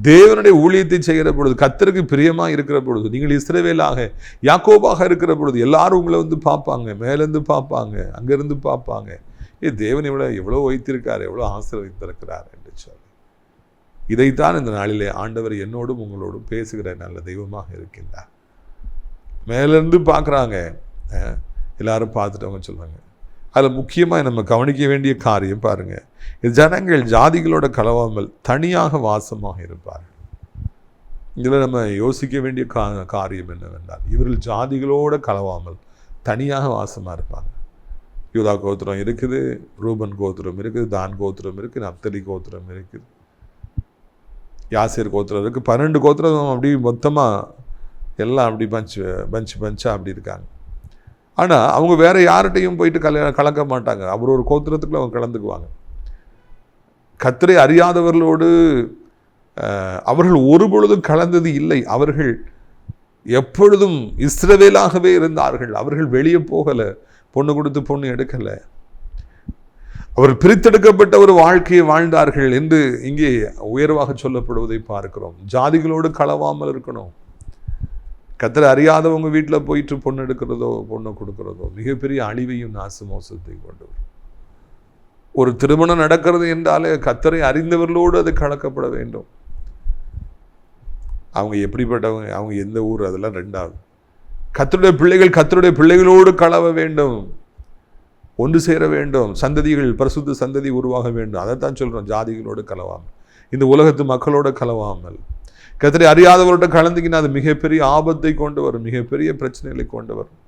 தேவனுடைய ஊழியத்தை செய்கிற பொழுது, கர்த்தருக்கு பிரியமாக இருக்கிற பொழுது, நீங்கள் இஸ்ரவேலாக யாக்கோபாக இருக்கிற பொழுது எல்லாரும் உங்களை பார்ப்பாங்க, மேலேருந்து பார்ப்பாங்க, அங்கேருந்து பார்ப்பாங்க. தேவன் எவ்வளோ வைத்திருக்கார், எவ்வளோ ஆசீர்வதித்திருக்கிறார் என்று சொல்லி இதைத்தான் இந்த நாளிலே ஆண்டவர் என்னோடும் உங்களோடும் பேசுகிற நல்ல தெய்வமாக இருக்கின்றார். மேலேருந்து பார்க்குறாங்க, எல்லாரும் பார்த்துட்டு அவங்க சொல்கிறாங்க. அதில் முக்கியமாக நம்ம கவனிக்க வேண்டிய காரியம் பாருங்கள், ஜனங்கள் ஜாதிகளோட கலவாமல் தனியாக வாசமாக இருப்பார்கள். இதில் நம்ம யோசிக்க வேண்டிய காரியம் என்னவென்றால், இவர்கள் ஜாதிகளோடு கலவாமல் தனியாக வாசமாக இருப்பாங்க. யூதா கோத்திரம் இருக்குது, ரூபன் கோத்திரம் இருக்குது, தான் கோத்திரம் இருக்குது, நப்தலி கோத்திரம் இருக்குது, யாசேர் கோத்திரம் இருக்குது, 12 கோத்திரம் அப்படி மொத்தமாக எல்லாம் அப்படி பஞ்சாக அப்படி இருக்காங்க. ஆனால் அவங்க வேறு யார்கிட்டையும் போயிட்டு கலக்க மாட்டாங்க. அவர் ஒரு கோத்திரத்துக்குள்ள அவங்க கலந்துக்குவாங்க. கர்த்தரை அறியாதவர்களோடு அவர்கள் ஒரு பொழுதும் கலந்தது இல்லை. அவர்கள் எப்பொழுதும் இஸ்ரவேலாகவே இருந்தார்கள். அவர்கள் வெளியே போகலை, பொண்ணு கொடுத்து பொண்ணு எடுக்கலை. அவர் பிரித்தெடுக்கப்பட்ட ஒரு வாழ்க்கையை வாழ்ந்தார்கள் என்று இங்கே உயர்வாக சொல்லப்படுவதை பார்க்கிறோம். ஜாதிகளோடு கலவாமல் இருக்கணும். கர்த்தரை அறியாதவங்க வீட்டில் போயிட்டு பொண்ணு எடுக்கிறதோ பொண்ணு கொடுக்கிறதோ மிகப்பெரிய அழிவையும் நாச மோசத்தை கொண்டு வரும். ஒரு திருமணம் நடக்கிறது என்றாலே கர்த்தரை அறிந்தவர்களோடு அது கலக்கப்பட வேண்டும். அவங்க எப்படிப்பட்டவங்க, அவங்க எந்த ஊர், அதெல்லாம் ரெண்டாவது. கர்த்தருடைய பிள்ளைகளோடு கலவ வேண்டும், ஒன்று சேர வேண்டும், சந்ததிகள் பரிசுத்த சந்ததி உருவாக வேண்டும். அதைத்தான் சொல்கிறோம், ஜாதிகளோடு கலவாமல், இந்த உலகத்து மக்களோடு கலவாமல். கர்த்தரை அறியாதவர்களோட கலந்தீங்கன்னா அது மிகப்பெரிய ஆபத்தை கொண்டு வரும், மிகப்பெரிய பிரச்சனைகளை கொண்டு வரும்.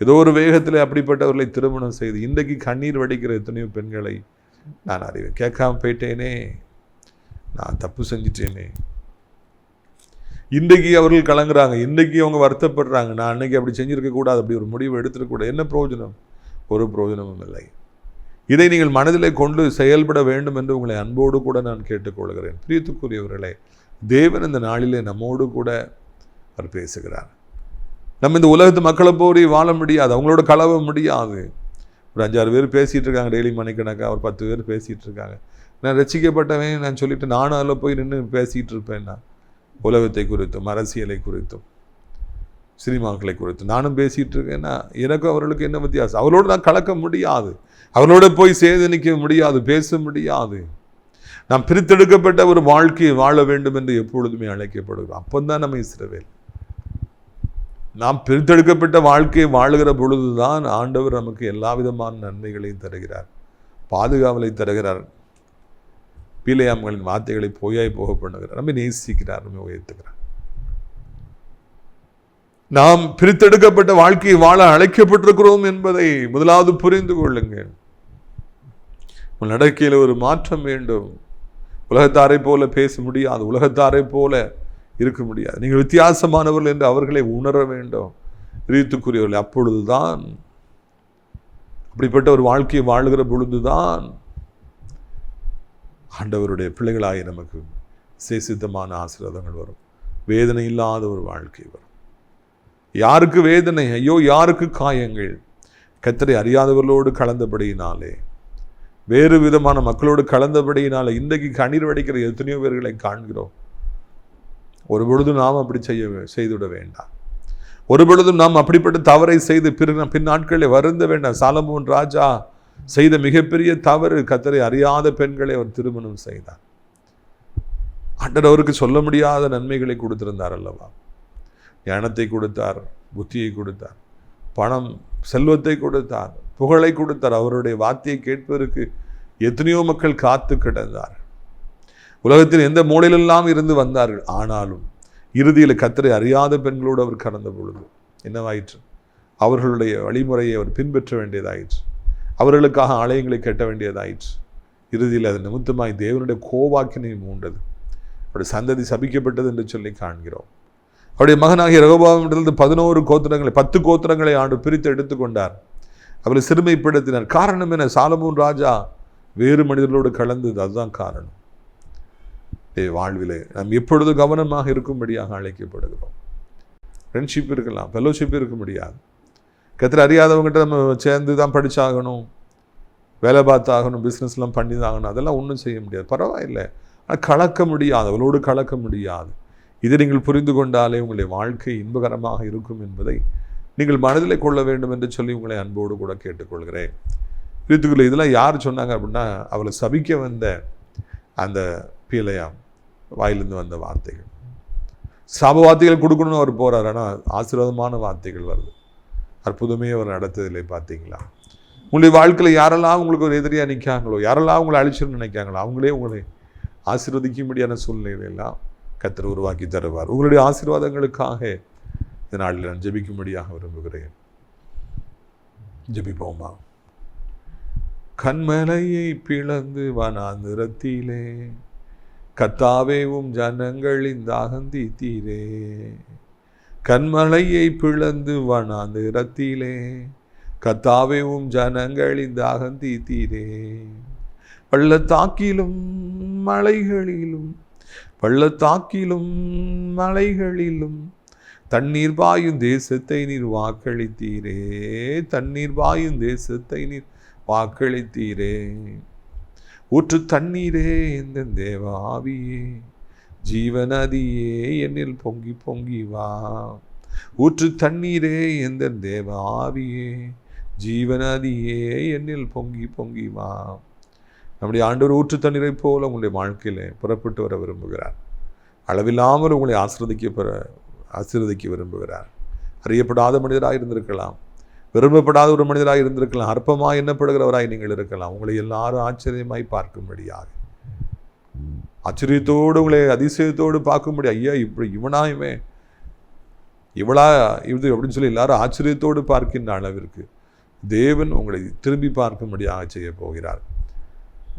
ஏதோ ஒரு வேகத்தில் அப்படிப்பட்டவர்களை திருமணம் செய்து இன்றைக்கு கண்ணீர் வடிக்கிற எத்தனையோ பெண்களை நான் அறிவேன். கேட்காம போயிட்டேனே, நான் தப்பு செஞ்சிட்டேனே. இன்றைக்கு அவர்கள் கலங்குறாங்க, இன்றைக்கு அவங்க வருத்தப்படுறாங்க, நான் அன்னைக்கு அப்படி செஞ்சிருக்க கூடாது, அப்படி ஒரு முடிவு எடுத்துருக்கூடாது. என்ன பிரயோஜனம்? ஒரு பிரயோஜனமும் இல்லை. இதை நீங்கள் மனதிலே கொண்டு செயல்பட வேண்டும் என்று உங்களை அன்போடு கூட நான் கேட்டுக்கொள்கிறேன். பிரியத்துக்குரியவர்களே, தேவன் இந்த நாளிலே நம்மோடு கூட அவர் பேசுகிறார். நம்ம இந்த உலகத்து மக்களை போய் வாழ முடியாது, அவங்களோட கலவ முடியாது. ஒரு 5-6 பேர் பேசிகிட்டு இருக்காங்க, டெய்லி மணிக்கணக்காக ஒரு 10 பேர் பேசிகிட்டு இருக்காங்க. நான் ரசிக்கப்பட்டவன் நான் சொல்லிட்டு நானும் அதில் போய் நின்று பேசிகிட்டு இருப்பேன்னா, உலகத்தை குறித்தும் அரசியலை குறித்தும் சினிமாக்களை குறித்தும் நானும் பேசிகிட்டு இருக்கேன்னா எனக்கும் அவர்களுக்கு என்ன வித்தியாசம்? அவரோடு நான் கலக்க முடியாது, அவரோட போய் சேதனிக்க முடியாது, பேச முடியாது. நாம் பிரித்தெடுக்கப்பட்ட ஒரு வாழ்க்கையை வாழ வேண்டும் என்று எப்பொழுதுமே அழைக்கப்படுகிறோம். அப்போதான் நம்ம இஸ்ரவேல். நாம் பிரித்தெடுக்கப்பட்ட வாழ்க்கையை வாழுகிற பொழுதுதான் ஆண்டவர் நமக்கு எல்லா விதமான நன்மைகளையும் தருகிறார், பாதுகாவலை தருகிறார், பீலையாம்களின் வார்த்தைகளை போயாய் போக பண்ணுகிறார், நம்ம நேசிக்கிறார், நம்ம உயர்த்துகிறார். நாம் பிரித்தெடுக்கப்பட்ட வாழ்க்கையை வாழ அழைக்கப்பட்டிருக்கிறோம் என்பதை முதலாவது புரிந்து கொள்ளுங்கள். நடக்கையில் ஒரு மாற்றம் வேண்டும். உலகத்தாரை போல பேச முடியாது, உலகத்தாரை போல இருக்க முடியாது. நீங்கள் வித்தியாசமானவர்கள் என்று அவர்களை உணர வேண்டும். ரீத்துக்குரியவர்கள் அப்பொழுதுதான், அப்படிப்பட்ட ஒரு வாழ்க்கையை வாழுகிற பொழுதுதான் ஆண்டவருடைய பிள்ளைகளாகி நமக்கு சேசித்தமான ஆசீர்வாதங்கள் வரும். வேதனை இல்லாத ஒரு வாழ்க்கை வரும். யாருக்கு வேதனை? ஐயோ, யாருக்கு காயங்கள்? கர்த்தரை அறியாதவர்களோடு கலந்தபடியினாலே, வேறு விதமான மக்களோடு கலந்தபடியினால இன்றைக்கு கண்ணீர் வடிக்கிற எத்தனையோ பேர்களை காண்கிறோம். ஒரு பொழுதும் நாம் அப்படி செய்துவிட வேண்டாம். ஒரு பொழுதும் நாம் அப்படிப்பட்ட தவறை செய்து பின் நாட்களை வருந்த வேண்டாம். சாலமோன் ராஜா செய்த மிகப்பெரிய தவறு, கர்த்தரை அறியாத பெண்களை அவர் திருமணம் செய்தார். ஆண்டவர் அவருக்கு சொல்ல முடியாத நன்மைகளை கொடுத்திருந்தார் அல்லவா? ஞானத்தை கொடுத்தார், புத்தியை கொடுத்தார், பணம் செல்வத்தை கொடுத்தார், புகழை கொடுத்தார். அவருடைய வார்த்தையை கேட்பதற்கு எத்தனையோ மக்கள் காத்து கிடந்தார். உலகத்தில் எந்த மூலையிலெல்லாம் இருந்து வந்தார்கள். ஆனாலும் இறுதியில் கர்த்தரை அறியாத பெண்களோடு அவர் கடந்த பொழுது என்னவாயிற்று? அவர்களுடைய வழிமுறையை அவர் பின்பற்ற வேண்டியதாயிற்று, அவர்களுக்காக ஆலயங்களை கட்ட வேண்டியதாயிற்று. இறுதியில் அது நிமித்தமாய் தேவனுடைய கோவாக்கினை மூண்டது, அவருடைய சந்ததி சபிக்கப்பட்டது என்று சொல்லி காண்கிறோம். அவருடைய மகனாகிய ரெகொபோவாமிடமிருந்து 10 கோத்திரங்களை ஆண்டு பிரித்து எடுத்துக்கொண்டார். அவரை சிறுமைப்படுத்தினார். காரணம் என்ன? சாலமோன் ராஜா வேறு மனிதர்களோடு கலந்தது, அதுதான் காரணம். வாழ்விலே நாம் எப்பொழுது கவனமாக இருக்கும்படியாக அழைக்கப்படுகிறோம். ஃப்ரெண்ட்ஷிப் இருக்கலாம், ஃபெலோஷிப் இருக்க முடியாது. கர்த்தரை அறியாதவங்ககிட்ட நம்ம சேர்ந்து தான் படித்தாகணும், வேலை பார்த்தாகணும், பிஸ்னஸ்லாம் பண்ணி தான் ஆகணும், அதெல்லாம் ஒன்றும் செய்ய முடியாது. பரவாயில்லை, ஆனால் கலக்க முடியாது, அவளோடு கலக்க முடியாது. இதை நீங்கள் புரிந்து கொண்டாலே உங்களுடைய வாழ்க்கை இன்பகரமாக இருக்கும் என்பதை நீங்கள் மனதில் கொள்ள வேண்டும் என்று சொல்லி உங்களை அன்போடு கூட கேட்டுக்கொள்கிறேன். இதுக்குள்ள இதெல்லாம் யார் சொன்னாங்க அப்படின்னா, அவளை சபிக்க வந்த அந்த பீலையாம் வாயிலிருந்து வந்த வார்த்தைகள். சாப வார்த்தைகள் கொடுக்கணும்னு அவர் போகிறார், ஆனால் ஆசீர்வாதமான வார்த்தைகள் வருது. அற்புதமே அவர் நடத்ததில்லை. பார்த்தீங்களா? உங்களுடைய வாழ்க்கையில் யாரெல்லாம் உங்களுக்கு ஒரு எதிரியாக நிற்காங்களோ, யாரெல்லாம் உங்களை அழிச்சுன்னு நினைக்காங்களோ, அவங்களே உங்களை ஆசீர்வதிக்கும்படியான சூழ்நிலையெல்லாம் கர்த்தர் உருவாக்கி தருவார். உங்களுடைய ஆசீர்வாதங்களுக்காக இந்த நாளில் நான் ஜெபிக்கும்படியாக விரும்புகிறேன். ஜெபிப்போமா? கண்மலையை பிளந்து வனாந்திரத்திலே கர்த்தாவேவும் ஜனங்களின் தாகம் தீர்த்தீரே. கண்மலையை பிளந்து வனாந்திரத்திலே கர்த்தாவேவும் ஜனங்களின் தாகம் தீர்த்தீரே. பள்ளத்தாக்கிலும் மலைகளிலும் பள்ளத்தாக்கிலும் மலைகளிலும் தண்ணீர் பாயும் தேசத்தை நீர் வாக்களித்தீரே. தண்ணீர் பாயும் தேசத்தை நீர் வாக்களித்தீரே. ஊற்று தண்ணீரே இந்த தேவ ஆவியே, ஜீவநதியே என்னில் பொங்கி பொங்கி வா. ஊற்று தண்ணீரே இந்த தேவ ஆவியே, ஜீவநதியே என்னில் பொங்கி பொங்கி வா. நம்முடைய ஆண்டவர் ஊற்று தண்ணீரை போல உங்களுடைய வாழ்க்கையில் புறப்பட்டு வர விரும்புகிறார். அளவில்லாமல் உங்களை ஆசீர்வதிக்க விரும்புகிறார். அறியப்படாத மனிதராக இருந்திருக்கலாம், விரும்பப்படாத ஒரு மனிதராக இருந்திருக்கலாம், அற்பமாக எண்ணப்படுகிறவராய் நீங்கள் இருக்கலாம். உங்களை எல்லாரும் ஆச்சரியமாய் பார்க்கும்படியாக, ஆச்சரியத்தோடு உங்களை அதிசயத்தோடு பார்க்கும்படி, ஐயா இப்படி இவனாயுமே இவளா இது அப்படின்னு சொல்லி எல்லாரும் ஆச்சரியத்தோடு பார்க்கின்ற அளவிற்கு தேவன் உங்களை திரும்பி பார்க்கும்படியாக செய்ய போகிறார்.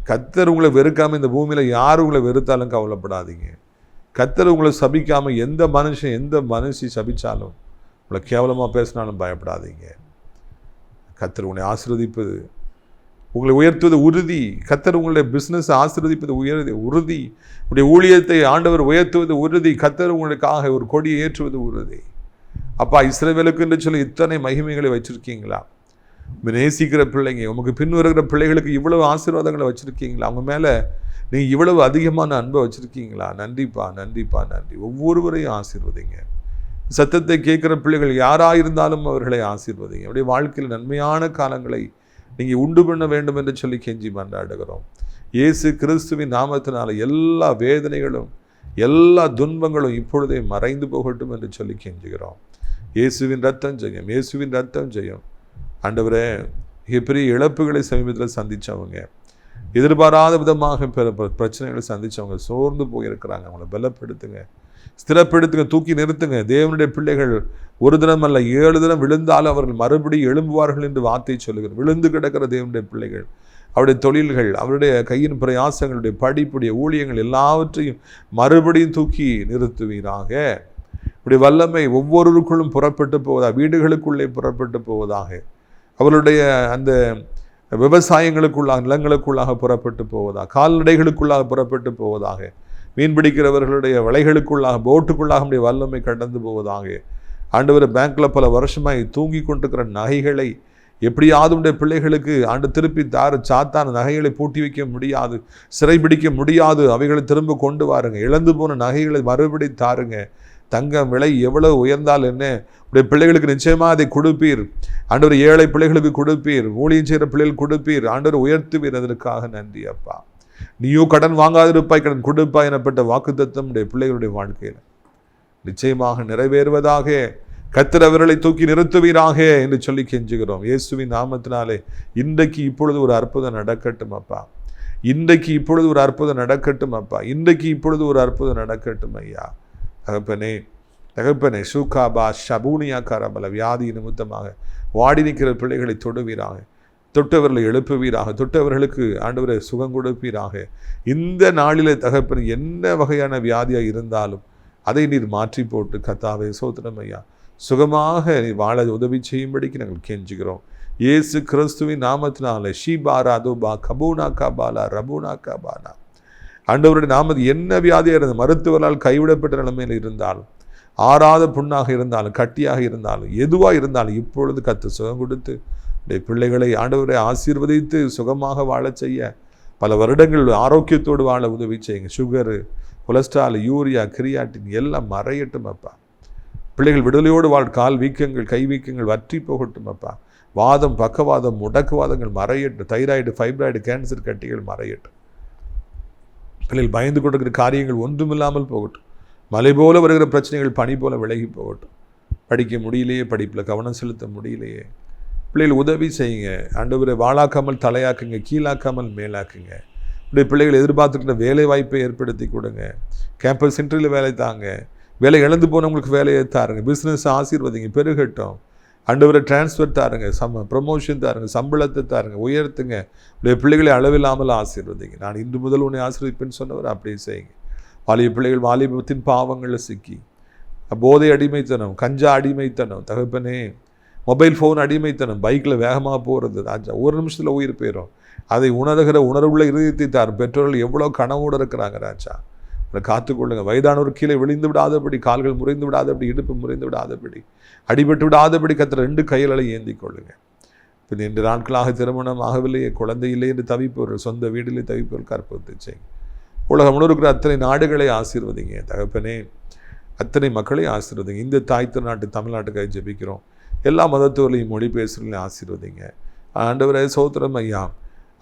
கர்த்தர் உங்களை வெறுக்காமல் இந்த பூமியில் யார் உங்களை வெறுத்தாலும் கவலைப்படாதீங்க. கர்த்தர் உங்களை சபிக்காமல் எந்த மனுஷி சபிச்சாலும், உங்களை கேவலமாக பேசினாலும் பயப்படாதீங்க. கர்த்தர் உங்களை ஆசீர்வதிப்பது, உங்களை உயர்த்துவது உறுதி. கர்த்தர் உங்களுடைய பிஸ்னஸ் ஆசீர்வதிப்பது உறுதி. உங்களுடைய ஊழியத்தை ஆண்டவர் உயர்த்துவது உறுதி. கர்த்தர் உங்களுக்காக ஒரு கொடியை ஏற்றுவது உறுதி. அப்பா, இஸ்ரவேலுக்கு என்று சொல்லி இத்தனை மகிமைகளை வச்சிருக்கீங்களா? நேசிக்கிற பிள்ளைங்க, உமக்கு பின் வருகிற பிள்ளைகளுக்கு இவ்வளவு ஆசீர்வாதங்களை வச்சுருக்கீங்களா? அவங்க மேலே நீங்கள் இவ்வளவு அதிகமான அன்பை வச்சுருக்கீங்களா? நன்றிப்பா, நன்றிப்பா, நன்றி. ஒவ்வொருவரையும் ஆசீர்வதிங்க. சத்தத்தை கேட்குற பிள்ளைகள் யாராக இருந்தாலும் அவர்களை ஆசீர்வதிங்க. அப்படியே வாழ்க்கையில் நன்மையான காலங்களை நீங்கள் உண்டு பண்ண வேண்டும் என்று சொல்லி கெஞ்சி மன்றாடுகிறோம். இயேசு கிறிஸ்துவின் நாமத்தினால எல்லா வேதனைகளும் எல்லா துன்பங்களும் இப்பொழுதே மறைந்து போகட்டும் என்று சொல்லி கெஞ்சுகிறோம். இயேசுவின் ரத்தம் ஜெயம், இயேசுவின் ரத்தம் ஜெயம். ஆண்டவரே, பெரிய இழப்புகளை சமீபத்தில் சந்தித்தவங்க, எதிர்பாராத விதமாக பிரச்சனைகளை சந்தித்தவங்க, சோர்ந்து போயிருக்கிறாங்க, அவங்களை பலப்படுத்துங்க, ஸ்திரப்படுத்துங்க, தூக்கி நிறுத்துங்க. தேவனுடைய பிள்ளைகள் ஒரு தினம் அல்ல 7 தினம் விழுந்தாலும் அவர்கள் மறுபடியும் எழும்புவார்கள் என்று வார்த்தை சொல்லுகிறார். விழுந்து கிடக்கிற தேவனுடைய பிள்ளைகள், அவருடைய தொழில்கள், அவருடைய கையின் பிரயாசங்களுடைய படிப்புடைய ஊழியங்கள் எல்லாவற்றையும் மறுபடியும் தூக்கி நிறுத்துவீராக. இப்படி வல்லமை ஒவ்வொருவருக்குள்ளும் புறப்பட்டு போவதாக, வீடுகளுக்குள்ளே புறப்பட்டு போவதாக, அவருடைய அந்த விவசாயங்களுக்குள்ளாக, நிலங்களுக்குள்ளாக புறப்பட்டு போவதாக, கால்நடைகளுக்குள்ளாக புறப்பட்டு போவதாக, மீன்பிடிக்கிறவர்களுடைய வலைகளுக்குள்ளாக, போட்டுக்குள்ளாக நம்முடைய வல்லமை கடந்து போவதாக. ஆண்டவர், பேங்க்ல பல வருஷமாய் தூங்கி கொண்டிருக்கிற நகைகளை எப்படியாவது உடைய பிள்ளைகளுக்கு ஆண்டு திருப்பி சாத்தான நகைகளை பூட்டி வைக்க முடியாது, சிறைபிடிக்க முடியாது, அவைகளை திரும்ப கொண்டு வாருங்க. இழந்து போன நகைகளை மறுபடி தாருங்க. தங்கம் விலை எவ்வளவு உயர்ந்தால் என்ன, உடைய பிள்ளைகளுக்கு நிச்சயமாக அதை கொடுப்பீர். ஆண்டவர், ஏழை பிள்ளைகளுக்கு கொடுப்பீர், ஊழியம் செய்கிற பிள்ளைகள் கொடுப்பீர். ஆண்டவர் உயர்த்துவீர். அதற்காக நன்றி அப்பா. நீயோ கடன் வாங்காதிருப்பாய், கடன் கொடுப்பாய் எனப்பட்ட வாக்குத்தத்தம் உடைய பிள்ளைகளுடைய வாழ்க்கையில் நிச்சயமாக நிறைவேறுவதாக. கர்த்தர் அவர்களை தூக்கி நிறுத்துவீராக என்று சொல்லி கெஞ்சுகிறோம். இயேசுவின் நாமத்தினாலே இன்றைக்கு இப்பொழுது ஒரு அற்புதம் நடக்கட்டும் அப்பா. இன்றைக்கு இப்பொழுது ஒரு அற்புதம் நடக்கட்டும் அப்பா. இன்றைக்கு இப்பொழுது ஒரு அற்புதம் நடக்கட்டும் ஐயா. தகப்பனே சூகாபா ஷபூனியா காரபல வியாதி நிமித்தமாக வாடி நிற்கிற பிள்ளைகளை தொடுவீராக, தொட்டவர்களை எழுப்புவீராக, தொட்டவர்களுக்கு ஆண்டவரை சுகம் கொடுப்பீராக. இந்த நாளிலே தகப்பன் என்ன வகையான வியாதியாக இருந்தாலும் அதை நீர் மாற்றி போட்டு கர்த்தாவே சோத்திரம் ஐயா, சுகமாக நீ வாழ உதவி செய்யும்படிக்கு நாங்கள் கெஞ்சுகிறோம். இயேசு கிறிஸ்துவின் நாமத்தினால ஷீபாரா தோபா கபூனா காபாலா ரபூனா காபானா. ஆண்டவருடைய நாமத்தில் என்ன வியாதியாக இருந்தது, மருத்துவரால் கைவிடப்பட்ட நிலைமையில் இருந்தாலும், ஆறாத புண்ணாக இருந்தாலும், கட்டியாக இருந்தாலும், எதுவாக இருந்தாலும் இப்பொழுது கர்த்தர் சுகம் கொடுத்து பிள்ளைகளை ஆண்டவரை ஆசீர்வதித்து சுகமாக வாழ செய்ய, பல வருடங்கள் ஆரோக்கியத்தோடு வாழ உதவி செய்யுங்க. சுகரு, கொலஸ்ட்ரால், யூரியா, கிரியாட்டின் எல்லாம் மறையட்டும் அப்பா. பிள்ளைகள் விடுதலையோடு கால் வீக்கங்கள், கை வீக்கங்கள் வற்றி போகட்டும் அப்பா. வாதம், பக்கவாதம், முடக்குவாதங்கள் மறையட்டும். தைராய்டு, ஃபைப்ராய்டு, கேன்சர் கட்டிகள் மறையட்டும். பிள்ளைகள் பயந்து கொண்டிருக்கிற காரியங்கள் ஒன்றுமில்லாமல் போகட்டும். மலை போல வருகிற பிரச்சனைகள் பனி போல விலகி போகட்டும். படிக்க முடியலையே, படிப்பில் கவனம் செலுத்த முடியலையே, பிள்ளைகள் உதவி செய்யுங்க. ஆண்டவரை வாழாக்காமல் தலையாக்குங்க, கீழாக்காமல் மேலாக்குங்க. உடைய பிள்ளைகள் எதிர்பார்த்துக்கிற வேலை வாய்ப்பை ஏற்படுத்தி கொடுங்க. கேம்பஸ் இன்டர்வியூவில் வேலை தாங்க. வேலை இழந்து போனவங்களுக்கு வேலையை தாருங்க. பிஸ்னஸ் ஆசீர்வதிங்க, பெருகட்டும். ஆண்டவரை டிரான்ஸ்ஃபர் தாருங்க, ப்ரமோஷன் தாருங்க, சம்பளத்தை தாருங்க, உயர்த்துங்க. உடைய பிள்ளைகளை அளவில்லாமல் ஆசீர்வதிங்க. நான் இன்று முதல் உன்னை ஆசீர்வதிப்பேன்னு சொன்னவர் அப்படியே செய்யுங்க. வாலிப பிள்ளைகள் வாலிபத்தின் பாவங்களில் சிக்கி போதை அடிமைத்தனம், கஞ்சா அடிமைத்தனம், தகப்பனே மொபைல் ஃபோன் அடிமைத்தனம், பைக்கில் வேகமாக போகிறது, ராஜா ஒரு நிமிஷத்தில் உயிர் போயிடும். அதை உணர்கிற உணர்வுள்ள இருதயத்தை தாரும். பெற்றோர்கள் எவ்வளோ கனவோடு இருக்கிறாங்க ராஜா, அதை காத்துக்கொள்ளுங்க. வயதானவர் கீழே விழுந்து விடாதபடி, கால்கள் முறிந்து விடாதபடி, இடுப்பு முறிந்து விடாதபடி, அடிபட்டு விடாதபடி கத்திர 2 கைகளை ஏந்தி கொள்ளுங்க. இப்போ 2 நாட்களாக திருமணம் ஆகவில்லையே, குழந்தை இல்லை என்று தவிப்பவர்கள், சொந்த வீட்டிலே தவிப்பவர்கள் கற்பத்தை செய்யுங்க. உலகம் முழு இருக்கிற அத்தனை நாடுகளை ஆசீர்வதிங்க தகப்பனே, அத்தனை மக்களை ஆசீர்வதிங்க. இந்த தாய் திருநாட்டு தமிழ்நாட்டுக்காக ஜெபிக்கிறோம். எல்லா மதத்தோரையும் மொழி பேசுகிறவங்களையும் ஆசீர்வதிங்க. ஆண்டவரே சோத்திரம் ஐயா.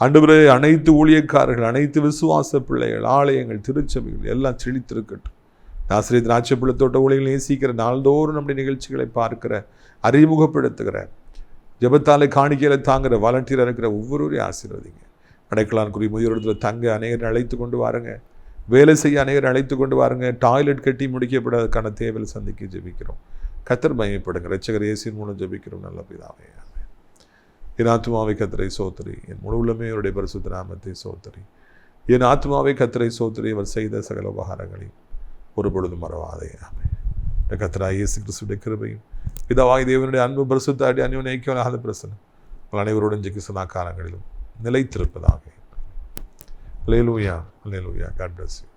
ஆண்டவரே அனைத்து ஊழியக்காரர்கள், அனைத்து விசுவாச பிள்ளைகள், ஆலயங்கள், திருச்சபைகள் எல்லாம் செழித்திருக்கட்டும். ஆசிரியர் திராட்சைப்பழத்தோட்ட ஊழியர்கள் நேசிக்கிற, நாள்தோறும் நம்முடைய நிகழ்ச்சிகளை பார்க்கிற, அறிமுகப்படுத்துகிற, ஜெபத்தாலை காணிக்கையில தாங்குகிற, வாலண்டியராக இருக்கிற ஒவ்வொருவரையும் ஆசீர்வதிங்க. அடைக்கலான்குரிய முதியோரத்தில் தங்க அநேகரை அழைத்து கொண்டு வாருங்க. வேலை செய்ய அநேகரை அழைத்து கொண்டு வாருங்க. டாய்லெட் கட்டி முடிக்கப்படாததுக்கான தேவையை சந்திக்க ஜெபிக்கிறோம். கர்த்தர் மகிமைப்படுங்க. இரட்சகர் இயேசுவின் மூலம் ஜெபிக்கிறோம் நல்ல பிதாவே. என் ஆத்மாவை கர்த்தரை சோத்திரி, என் முழு உள்ளமே அவருடைய பரிசுத்த நாமத்தை சோத்திரி. என் ஆத்மாவை கர்த்தரை சோத்திரி, அவர் செய்த சகல உபகாரங்களையும் ஒருபொழுதும் மறவாதே. கர்த்தராகிய இயேசு கிறிஸ்துவின் கிருபையும் பிதாவாகிய தேவனுடைய அன்பு பரிசுத்த அந்யோன்ய ஐக்கியமான பிரசன்னம் உங்கள் அனைவரோடும் இன்றைக்கு சதா காலங்களிலும் நிலைத்திருப்பதாக. அல்லேலூயா, அல்லேலூயா. God bless you.